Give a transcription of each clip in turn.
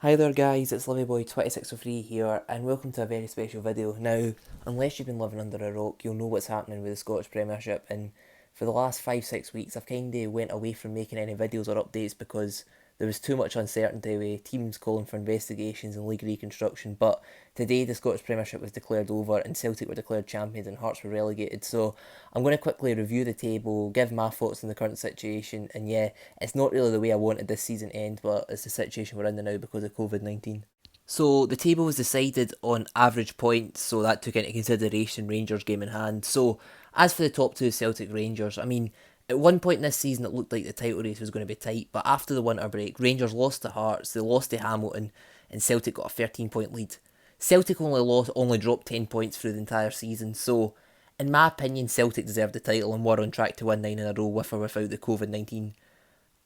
Hi there guys, it's Livyboy2603 here and welcome to a very special video. Now, unless you've been living under a rock, you'll know what's happening with the Scottish Premiership, and for the last 5-6 weeks I've kinda went away from making any videos or updates because there was too much uncertainty with teams calling for investigations and league reconstruction. But today the Scottish Premiership was declared over and Celtic were declared champions and Hearts were relegated. So I'm going to quickly review the table, give my thoughts on the current situation, and yeah, it's not really the way I wanted this season to end, but it's the situation we're in now because of COVID-19. So the table was decided on average points, so that took into consideration Rangers' game in hand. So as for the top two, Celtic Rangers, I mean, at one point in this season it looked like the title race was going to be tight, but after the winter break, Rangers lost to Hearts, they lost to Hamilton, and Celtic got a 13-point lead. Celtic only dropped 10 points through the entire season, so in my opinion, Celtic deserved the title and were on track to win 9 in a row with or without the COVID-19.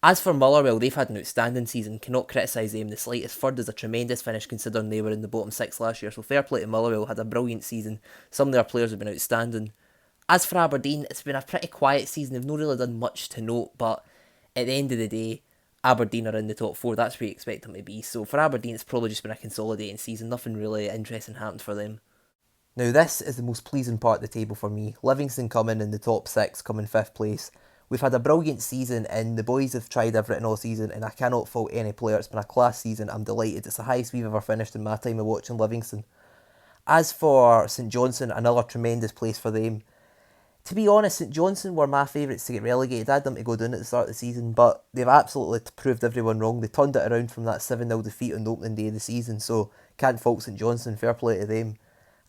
As for Motherwell, they've had an outstanding season, cannot criticise them the slightest. Third is a tremendous finish considering they were in the bottom six last year, so fair play to Motherwell, had a brilliant season. Some of their players have been outstanding. As for Aberdeen, it's been a pretty quiet season, they've not really done much to note, but at the end of the day, Aberdeen are in the top four, that's where you expect them to be. So for Aberdeen, it's probably just been a consolidating season, nothing really interesting happened for them. Now, this is the most pleasing part of the table for me. Livingston coming in the top six, coming fifth place. We've had a brilliant season, and the boys have tried everything all season, and I cannot fault any player. It's been a class season. I'm delighted. It's the highest we've ever finished in my time of watching Livingston. As for St Johnstone, another tremendous place for them. To be honest, St Johnstone were my favourites to get relegated. I had them to go down at the start of the season, but they've absolutely proved everyone wrong. They turned it around from that 7-0 defeat on the opening day of the season, so can't fault St Johnstone. Fair play to them.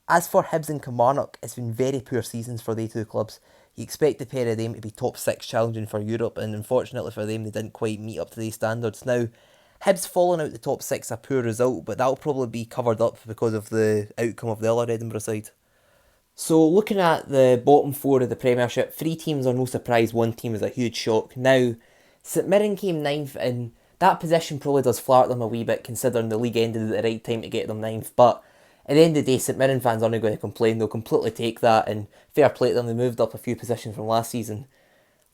As for Hibs and Kilmarnock, it's been very poor seasons for the two clubs. You expect the pair of them to be top six challenging for Europe, and unfortunately for them, they didn't quite meet up to these standards. Now, Hibs falling out the top six, a poor result, but that'll probably be covered up because of the outcome of the other Edinburgh side. So, looking at the bottom four of the Premiership, three teams are no surprise, one team is a huge shock. Now, St Mirren came ninth, and that position probably does flatter them a wee bit considering the league ended at the right time to get them ninth, but at the end of the day, St Mirren fans aren't going to complain. They'll completely take that, and fair play to them. They moved up a few positions from last season.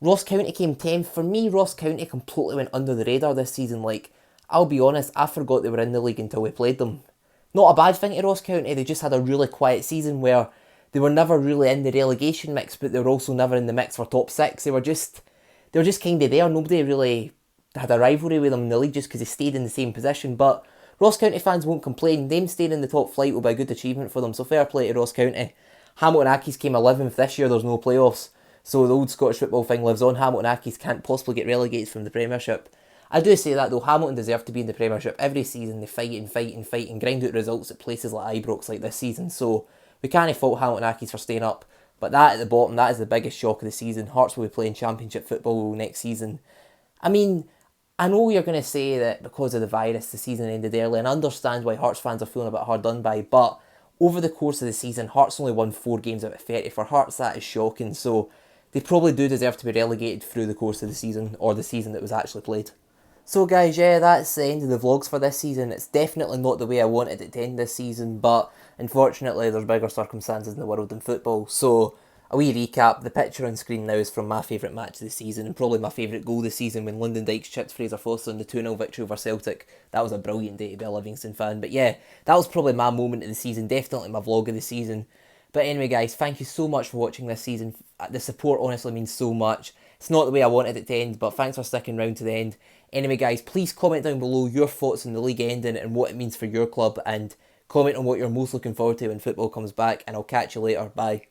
Ross County came 10th. For me, Ross County completely went under the radar this season. Like, I'll be honest, I forgot they were in the league until we played them. Not a bad thing to Ross County. They just had a really quiet season where they were never really in the relegation mix, but they were also never in the mix for top six. They were just kind of there. Nobody really had a rivalry with them in the league just because they stayed in the same position. But Ross County fans won't complain. Them staying in the top flight will be a good achievement for them. So fair play to Ross County. Hamilton Accies came 11th this year. There's no playoffs, so the old Scottish football thing lives on. Hamilton Accies can't possibly get relegated from the Premiership. I do say that though, Hamilton deserve to be in the Premiership. Every season they fight and fight and fight and grind out results at places like Ibrox like this season. So we can't fault Hamilton Accies for staying up. But that at the bottom, that is the biggest shock of the season. Hearts will be playing Championship football next season. I mean, I know you're going to say that because of the virus, the season ended early, and I understand why Hearts fans are feeling a bit hard done by, but over the course of the season, Hearts only won 4 games out of 30. For Hearts, that is shocking, so they probably do deserve to be relegated through the course of the season, or the season that was actually played. So guys, yeah, that's the end of the vlogs for this season. It's definitely not the way I wanted it to end this season, but unfortunately there's bigger circumstances in the world than football. So, a wee recap, the picture on screen now is from my favourite match of the season, and probably my favourite goal this season when Lyndon Dykes chipped Fraser Foster in the 2-0 victory over Celtic. That was a brilliant day to be a Livingston fan. But yeah, that was probably my moment of the season, definitely my vlog of the season. But anyway guys, thank you so much for watching this season. The support honestly means so much. It's not the way I wanted it to end, but thanks for sticking around to the end. Anyway guys, please comment down below your thoughts on the league ending and what it means for your club, and comment on what you're most looking forward to when football comes back, and I'll catch you later. Bye.